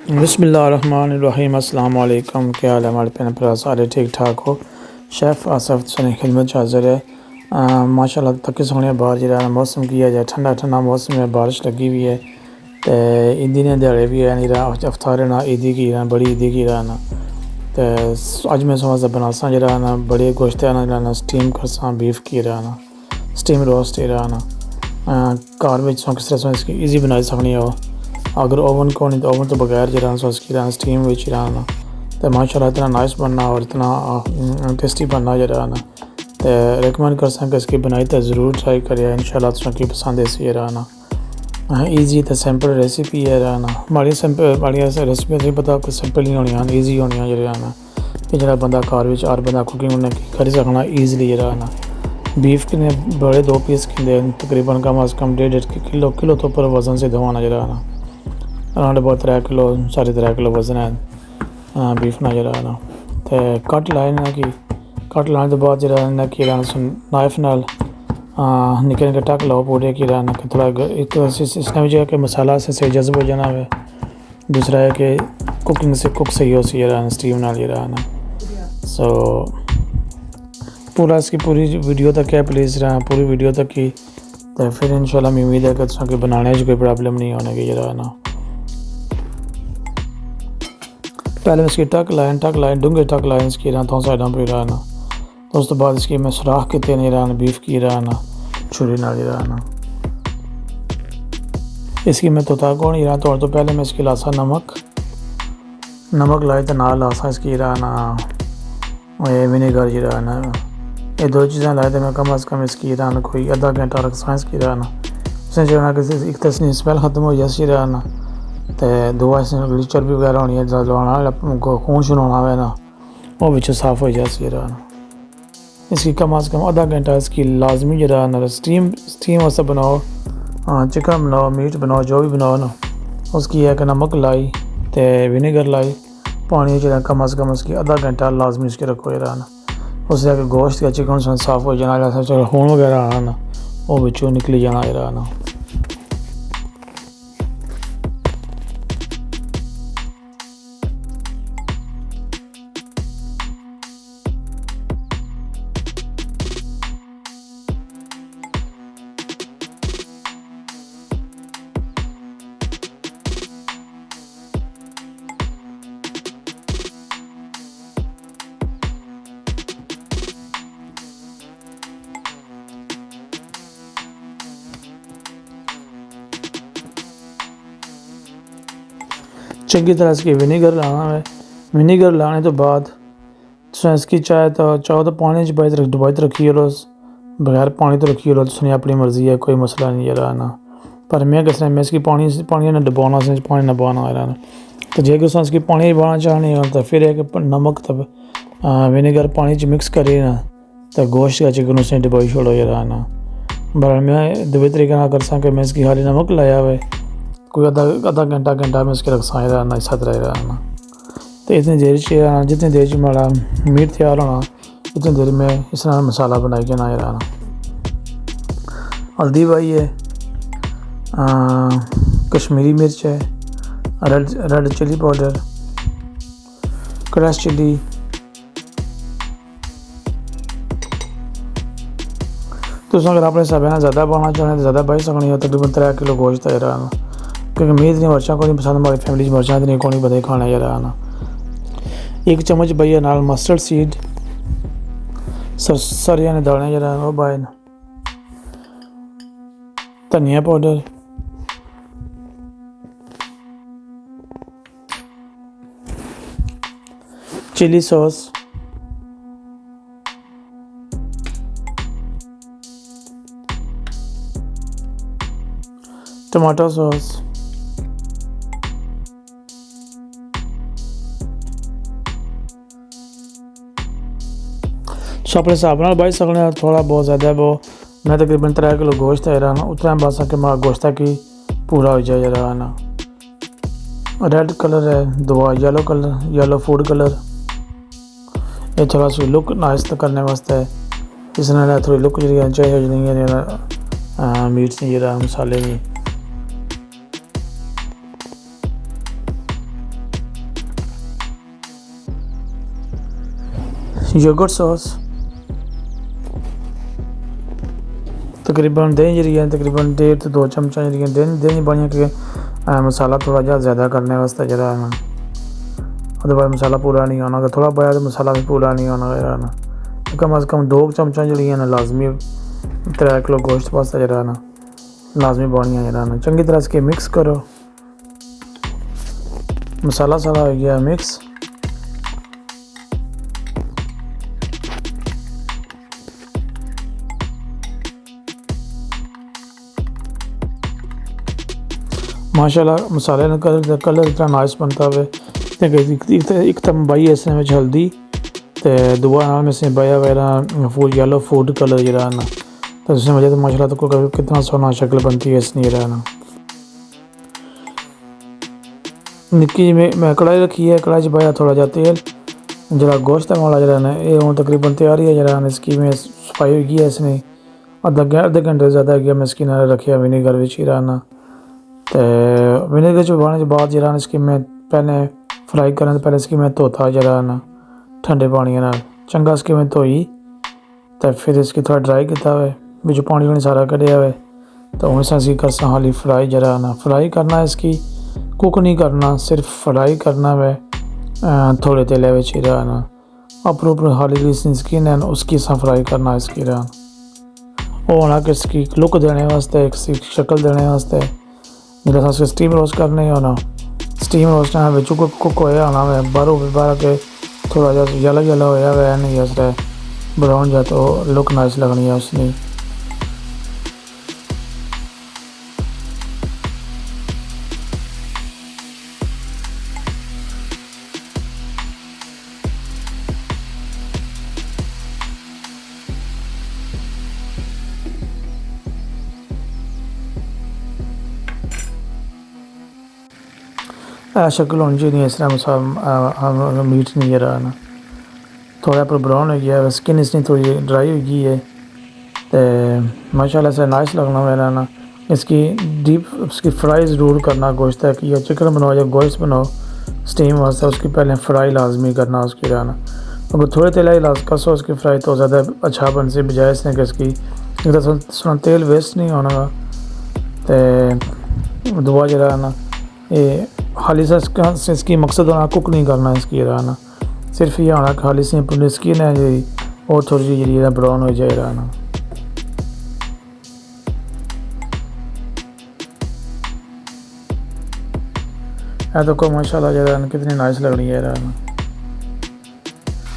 बिस्मिल्लाहिर्रहमानिर्रहीम। अस्सलाम वालेकुम। क्या हाल है हमारे प्यारे भरा, सारे ठीक ठाक हो। शेफ़ आसफ सने खिदमत हाज़िर है। माशाल्लाह तक सोने बाहर जरा मौसम किया जाए ठंडा ठंडा मौसम है, बारिश लगी हुई है। तो ईदी ने दिहाड़े भी है नहीं रहा अफ्तार ना ईदी की रहा बड़ी ईदी की रहा ना। तो अज मैं समझ बनासा जरा ना बड़े गोश्त ना स्टीम करसा बीफ की रहा ना स्टीम रोस्ट रहा ना घर में किस तरह इसकी ईजी बनाई सकनी हो। अगर ओवन को नहीं तो ओवन तो बगैर जरा उसकी रहा स्टीम विच रहा ना। तो माशाल्लाह इतना नाइस बनना और इतना टेस्टी बनना जरा ना। तो रिकमेंड कर सकें इसकी बनाई तो ज़रूर ट्राई करिए, इंशाल्लाह तुझे पसंद ऐसी रहा ना। ईजी तो सिंपल रेसिपी है रहा ना। माड़ी सिंपल माड़ी रेसिपी नहीं पता आपको सिंपल ही होनी ईजी होनी जरा ना कि जरा बंदा घर में हर बंदा कुकिंग उन्हें करी सकना ईजिली रहा ना। बीफ के बड़े 2 पीस के तकरीबन कम अज़ कम 1.5 किलो तो ऊपर वज़न से दवाना जरा ना। अराउंड अबाउट 3 किलो 3.5 किलो वज़न है बीफ ना जरा ना। तो कट लाए ना कि कट लाने तो बाद जरा ना कि नाइफ नाल निके निके टक लाओ पूरे की रहा ना कि थोड़ा एक तो इसने भी जो है कि मसाला से जज्ब हो जाना है। दूसरा है कि कुकिंग से कुक सही हो सी रहा स्टीम नाल रहा ना। सो पूरा इसकी पूरी वीडियो तक है प्लीज़ रहा पूरी वीडियो तक की। तो फिर इंशाल्लाह मैं उम्मीद है कि बनाने में कोई प्रॉब्लम नहीं होने की जरा ना। पहले इसकी टक लाइन डूंगे टक लाइन इसकी रहा तो साइडों पर रहा ना। तो उस तो बाद इसकी मैं सुराख कितने नहीं रहा बीफ की रहा ना छुरी ना रहा ना। इसकी मैं तोता को नहीं रहा तो पहले मैं इसकी लासा नमक लाए तो ना लासा इसकी रहा ना विनेगर जी रहा ना। ये 2 चीज़ें लाए थे मैं कम अज़ कम इसकी रहा ना कोई आधा घंटा रख साइंस की रहा ना। उसने जो है कि एक तो इसकी स्मेल ख़त्म हो जाती रहा ना। तो दुआ इसने चर्बी वगैरह होनी है खून शुन होना है ना वो बिच साफ़ हो जाती रहा ना। इसकी कम अज़ कम आधा घंटा इसकी लाजमी जरा ना स्टीम वास्ते बनाओ। चिकन बनाओ मीट बनाओ जो भी बनाओ ना उसकी है कि नमक लाई तो विनेगर लाई पानी जरा कम अज़ कम उसकी आधा घंटा लाजमी इसके रखो जरा ना। उससे कि गोश्त या चिकन साफ़ हो जाना खून वगैरह आना ना वो बिचों निकली जाना जरा ना। चंगी तरह इसकी विनेगर लाना है। विनेगर लाने तो बाद इसकी चाहे तो पानी डुबाई रखी लो बगैर पानी तो रखी लो तो अपनी मर्ज़ी है कोई मसला नहीं रहा ना। पर मैं किस मैं इसकी पानी ने डुबाना पानी ना बहाना रहा ना। तो जे किस इसकी पानी बहाना चाहनी हो तो फिर है कि नमक तब विनेगर पानी मिक्स करे ना तो गोश्त का चिकन उसने डुबाई छोड़ो रहा ना। बहर मैं दो तरीके ना कर सकें मैं इसकी खाली नमक लाया हुआ कोई आधा घंटा में उसके रखसा रहना इस तरह रहना। तो इतनी देर जितनी देर हमारा मीट तैयार होना इतनी देर में इस तरह मसाला बनाई के ना रहना। हल्दी पाई है कश्मीरी मिर्च है red chilli powder crush chilli तो अगर अपने हिसाब से ज़्यादा पाना चाहें तो ज़्यादा पाई सकनी हो। तकरीबन 3 किलो गोश्त है रहना क्योंकि मीट नहीं मर्चा को नहीं पसंद हमारी फैमिली मर्चा नहीं को नहीं बदे खाना है रहना। 1 चम्मच भैया नाल मस्टर्ड सीड सरिया ने दाने जरा वो बाय धनिया powder chilli sauce tomato sauce अपने हिसाब से बाई सकने थोड़ा बहुत ज़्यादा वो मैं तकरीबन 3 किलो गोश्त है रहा ना उतना बस कि मेरा गोश्त की पूरा हो जाए रहा ना। रेड कलर है दवा येलो फूड कलर ये थोड़ा सी लुक नाइस करने वास्ते है इसने थोड़ी लुक जी चाहिए नहीं। मीट नहीं जरा मसाले नहीं योगर्ट सॉस, तकरीबन दही जी तकरीबन 1.5 ਤੋਂ 2 चमचा जी दही पानी कि मसाला थोड़ा जहा ज़्यादा करने वास्ते जरा ना, अदरवाइज मसाला पूरा नहीं होना, अगर थोड़ा पाया तो मसाला भी पूरा नहीं होना जरा ना। कम अज़ कम 2 चमचा जी ना लाजमी 3 किलो गोश्त वास्ते जरा ना लाजमी पानी जरा ना। चंगी तरह इसके मिक्स करो, मसाला सारा हो गया मिक्स। माशाल्लाह मसाले का कलर इतना नाइस बनता हुए एक तो पाई इसने में हल्दी तो दुआ नाल में से पाया हुआ फूड येलो फूड कलर जरा ना, तो उसने वजह तो माशाल्लाह तो कितना सोना शक्ल बनती है इसने जरा ना। निक्की मैं कढ़ाई रखी है, कढ़ाई च पाया थोड़ा जहा तेल, जरा गोश्त वाला जरा ना ये हूँ तकरीबन तैयारी है जरा ना। इसकी में सफाई होगी है इसने आधे घंटे ज़्यादा गया मैं इसकी ना रखिया विनेगर विच जरा ना। तो विनेगर चबाने के बाद जरा इसकी मैं पहले फ्राई करने से पहले इसकी मैं धोता जरा ना ठंडे पानी ना चंगा इसकी मैं धोई, तो फिर इसकी थोड़ा ड्राई किया हुआ बिच पानी सारा कढ़िया हुआ, तो हूँ इसकी करसा हाली फ्राई जरा ना। फ्राई करना इसकी कुक नहीं करना, सिर्फ फ्राई करना है थोड़े तेल में जरा ना। अपर उपर हाली स्किन है उसकी सा फ्राई करना इसकी रहा वो होना कि इसकी लुक देने वास्ते एक शक्ल देने वास्ते जैसा स्टीम रोस्ट करने होना। स्टीम रोस्ट बिच कुक होया होना है बाहरों बाहर के थोड़ा जहा येलो येलो होया हुआ नहीं उस ब्राउन जा तो लुक नाइस लगनी है उसने। शक्ल होनी चाहिए इस तरह मीट नहीं जरा ना। थोड़ा पर ब्राउन हो गया, स्किन इसकी थोड़ी ड्राई हो गई है, तो माशाल्लाह से नाइस लगना मेरा ना। इसकी डीप इसकी फ्राई ज़रूर करना गोश्त है कि या चिकन बनाओ या गोश्त बनाओ स्टीम वास्ते उसकी पहले फ्राई लाजमी करना उसकी रहना। अगर थोड़े तेल ही लाज कसो उसकी फ्राई तो ज़्यादा अच्छा बन से बजाय इसने कि इसकी सुना तेल वेस्ट नहीं होना। तो दुआ जरा ना ये खाली सा इसकी मकसद होना कुक नहीं करना इसकी रहना, सिर्फ ये होना खाली सी अपनी स्किन है जी और थोड़ी जी जी ब्राउन हो जाए रहना। है तो को माशाल्लाह जरा कितनी नाइस लग रही है रहना।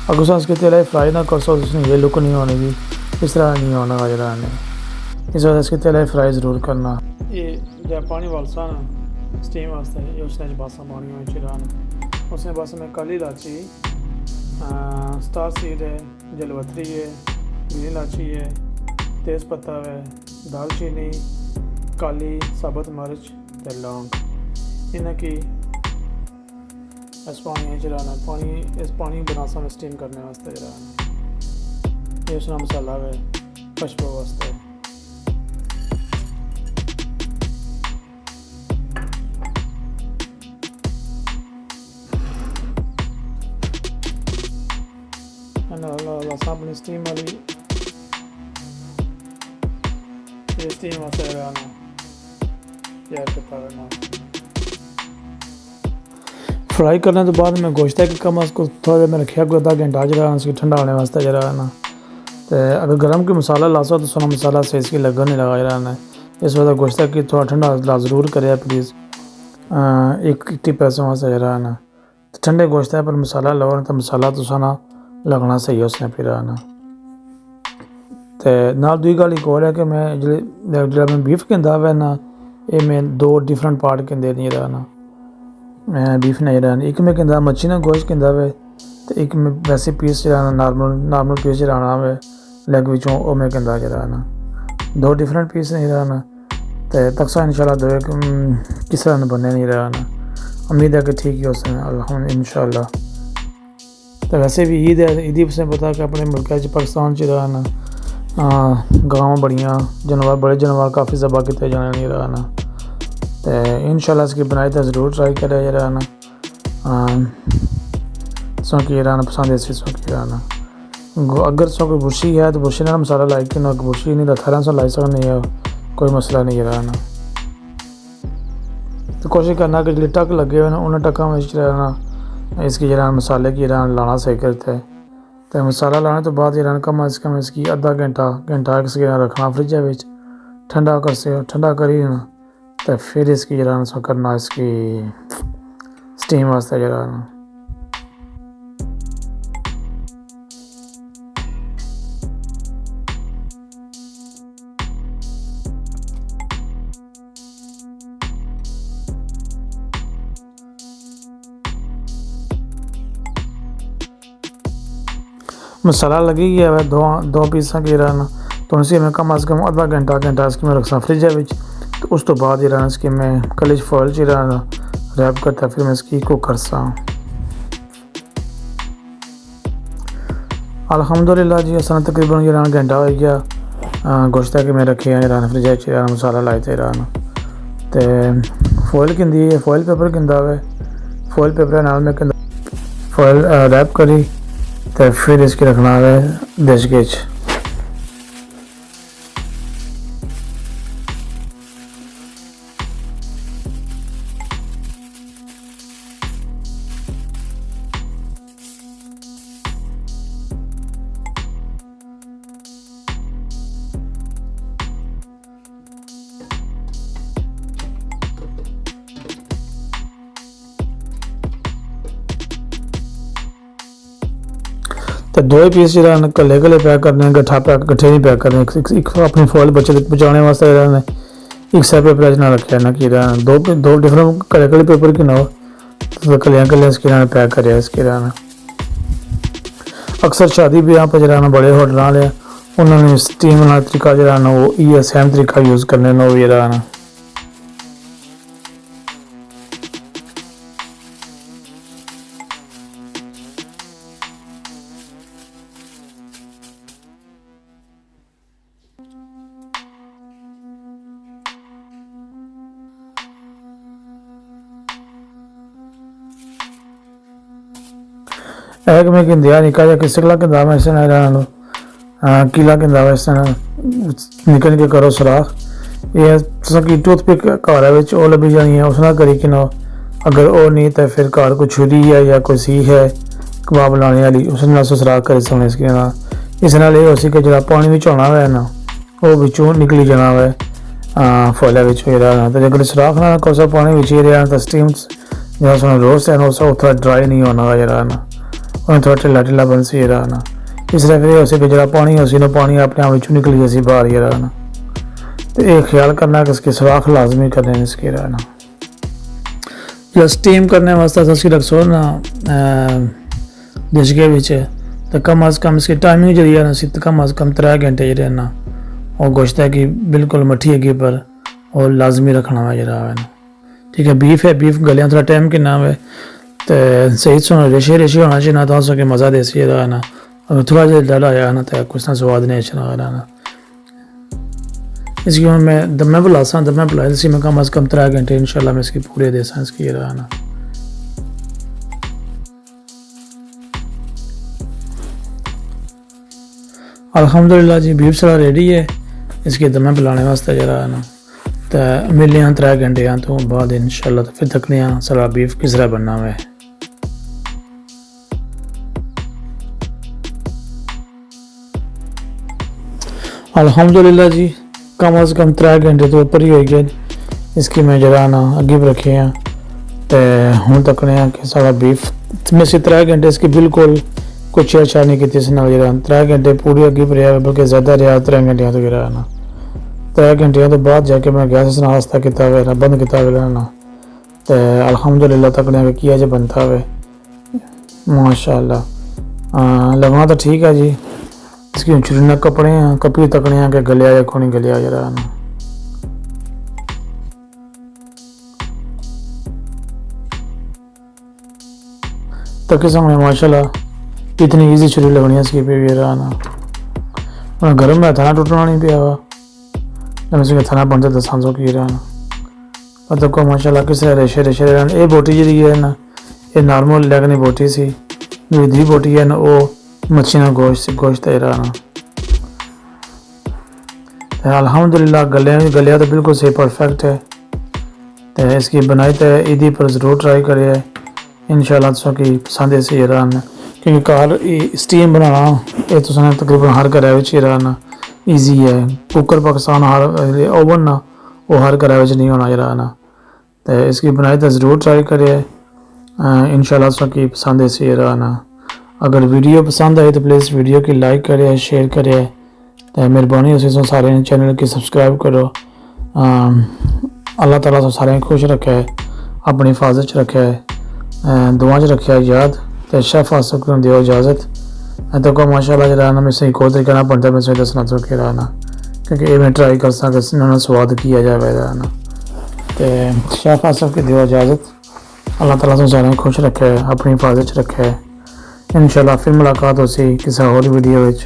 अगर उसके तेल फ्राई ना कर सो उसने ये लुक नहीं होने की इस तरह नहीं होना जरा ने, इस वजह इसके तेल फ्राई ज़रूर करना। ये जब पानी वालसा ना स्टीम वास्ते ये उसने बासा पानी में चिराना उसने बस में काली इलायची स्टार सीड है, जलवतरी है, ग्रीन इलायची है, तेज़ पत्ता है, दालचीनी, काली साबुत मिर्च ते लौंग इन्हें की इस पानी में चिराना। पानी इस पानी बनासा में स्टीम करने वास्ते चिराना। ये उसना मसाला है खुशबू वास्ते। अपनी स्टीम वाली ये स्टीम वास्ते लगाना तैयार करता रहना। फ्राई करने के बाद मैं गोश्त है कि कम उसको थोड़ा देर में रखा कोई आधा घंटा जरा उसकी ठंडा होने वास्ते जरा ना। तो अगर गर्म के मसाला लासो तो सोना मसाला से इसकी लगन नहीं लगा जरा ना। इस वजह गोश्त है कि थोड़ा ठंडा ज़रूर करे प्लीज़ एक टिप ऐसे वास्ते जरा ना। तो ठंडे गोश्त है पर मसाला लो तो मसाला तो सोना लगना सही है उसने फिर आना। तो नाल दूई गल एक और है कि मैं जो मैं बीफ कहता वै ना ये मैं 2 डिफरेंट पार्ट कहते नहीं रहा ना। मैं बीफ नहीं रहा एक मैं कहता मच्छी ना गोश्त कहता वै तो एक मैं वैसे पीस चलाना नॉर्मल पीस चलाना वै लैग विचों वो मैं कहता जरा ना 2 डिफरेंट पीस नहीं रहा ना। तो तकसा इंशाल्लाह दो किस तरह बने नहीं रहा ना। उम्मीद है कि ठीक ही हो सकें इंशाल्लाह। तो वैसे भी ईद है ईदी से पता कि अपने मुल्क पाकिस्तान च रहा ना गाँव बड़ियाँ जानवर बड़े जानवर काफ़ी ज़बा किए जाने नहीं रहा ना। तो इंशाल्लाह इसकी बनाई तो ज़रूर ट्राई करे जरा ना। सो की रहना पसंद है सो की रहना। अगर सो कोई बुशी है तो बुशी ना मसाला लाई के ना बुशी नहीं तो थारा सो लाई सकने है, कोई मसला नहीं है ना। तो कोशिश करना कि जो टक लगे हुए ना उन्हें टका में रहना इसकी जरा मसाले की जरा लाना सही करते हैं। तो मसाला लाने तो बाद जरा कम अज़ कम इसकी आधा घंटा इसके रखना फ्रिज में ठंडा कर से ठंडा करी ना, तो फिर इसकी जरा सो करना इसकी स्टीम वास्ते जरा ना। मसाला लगी गया है दो पीसा की रहना, तो उसी में कम अज़ कम आधा घंटा इसकी मैं रखसा फ्रिज में। तो उस तो बाद रहना इसकी मैं कलिज फॉइल च रहना रैप करता फिर मैं इसकी कुक करसा। अल्हम्दुलिल्लाह जी असा तकरीबन जरा घंटा हो गया गोश्त के मैं रखे हैं रहना फ्रिज च मसाला लाए थे रहना। तो फॉइल किंदी है फॉइल पेपर किंदा है, फॉइल पेपर नाल में फॉइल रैप करी तो फिर इसकी रखना है देश के तो दो ही पीस जरा कले पैक करने गट्ठा पैक कट्ठे नहीं पैक करने एक अपनी फॉइल बच्चे तक पहुँचाने वास्ते एक साइड पेपर ना रखे ना कि दो डिफरेंट कले पेपर की ना हो तो कलियाँ इसकी पैक करे इसकी रहना। अक्सर शादी ब्याह पर जरा बड़े होटल वाले उन्होंने स्टीम वाला तरीका जरा वो ये सेम तरीका यूज़ करने ना वो जरा ना। एक में किंदिया निका जा किस किला किंदा में ऐसे नहीं रहना किला किंदा वैसे निकल के करो सुराख ये सकी टूथपिक घर है लभी जानी है उसना करी कि ना अगर वो नहीं तो फिर घर कोई छुरी है या कोई सी है कबाब लाने वाली उसने सुराख कर सकने इसके ना। इस नाल ये उसी के जरा पानी भी होना है ना वो बिचों निकली जाना है फॉइल रहना। तो अगर सुराख ना कोसा पानी बिच ही रहा तो स्टीम जो रोस्ट है ना वो थोड़ा ड्राई नहीं होना जरा ना और थोड़ा ढिला ढिला बन सी रहा ना। इस तरह फिर उसे जरा पानी उसी ना पानी अपने आप निकली जैसी बाहर ही रहा ना। तो एक ख्याल करना कि इसके सुराख लाजमी करने इसके रहना। जो स्टीम करने वास्ते उसकी रखो ना डिश के बिच तो कम अज़ कम इसकी टाइमिंग जी है ना कम अज़ कम 3 घंटे जी ना और गोश्त है कि बिल्कुल मठी अगी पर और लाजमी रखना है जरा है ना। ठीक है बीफ है बीफ गलियाँ थोड़ा टाइम कि ना है तो सही सुनो रेशे होना चाहिए ना तो हो सके मज़ा दे सी है ना। और थोड़ा जहा डल आया ना तो कुछ ना स्वाद नहीं अच्छा ना ना। इसकी मैं दमे बुलासा दमे बुला इसी में कम अज़ कम 3 घंटे इंशाल्लाह मैं इसकी पूरे दे सा इसकी रहा ना। अल्हम्दुलिल्लाह जी बीफ सला रेडी है इसके दमे बुलाने वास्ते जरा ना। तो मिलने हैं 3 घंटे तो बाद इंशाल्लाह तो फिर तकने सला बीफ किस तरह बनना है। अल्हम्दुलिल्लाह जी कम अज़ कम 3 घंटे तो ऊपर ही हो गए इसकी मैं जरा ना अगे भी रखे हैं। तो हूँ तकने कि सारा बीफ में से 3 घंटे इसकी बिल्कुल कुछ अच्छा नहीं की जरा 3 घंटे पूरी अगे पर रहा बल्कि ज़्यादा रहा 3 घंटे तो गिरा ना। 3 घंटे तो बाद जाके मैं गैस नाश्ता किया हुआ बंद किया हुआ ना। तो अल्हम्दुलिल्लाह तकने किया जो बनता है माशाअल्लाह लगना तो ठीक है जी। इसकी छुरी ना कपड़े हैं कपड़ी तकने के गलिया या खोनी गलिया जरा ना। तक सामने माशाल्लाह इतनी इजी छुरी लगनी है इसकी पे रहा ना। गर्म में थाना टूटना नहीं पिया हुआ जब थाना बनता दसा सौ की रहा ना। और तक को माशाल्लाह किस तरह रेशे रेशे रहना। ये बोटी जी है ना ये नॉर्मल लेगनी बोटी सी दूसरी बोटी है ना वो मच्छी का गोश्त है ना। अल्हम्दुलिल्लाह गलिया तो बिल्कुल सही परफेक्ट है। तो इसकी बनाई तो ईदी पर ज़रूर ट्राई करिए, इंशाल्लाह तुसा की पसंद है सी रहना। क्योंकि घर स्टीम बनाना ये तो तकरीबन हर घरै विच ही रहना ईजी है। कुकर पाकिस्तान हर ओवन ना वो हर घरै विच नहीं होना रहना। तो इसकी बनाई तो ज़रूर ट्राई करिए, इंशाल्लाह तुसा की पसंद है सी रहना। अगर वीडियो पसंद आई तो प्लीज़ वीडियो की लाइक करिए, शेयर करिए। तो मेहरबानी उसी तो सारे चैनल की सब्सक्राइब करो। अल्लाह ताला तो सारे खुश रखे, अपनी हिफाजत च रखे, दुआ च रखे याद। तो शेफ आसफ को दियो इजाज़त। तो को माशाल्लाह जरा ना मैं सही को तरीके ना बनता मैं सही दसना तो के रहना, क्योंकि ये मैं ट्राई कर सक इन्होंने स्वाद किया जाए रहना। तो शेफ आसफ की दियो इजाज़त। अल्लाह ताला तो सारे खुश रखे, अपनी हिफाजत च रखे। इंशाल्लाह फिर मुलाकात होसी किसी और वीडियो विच।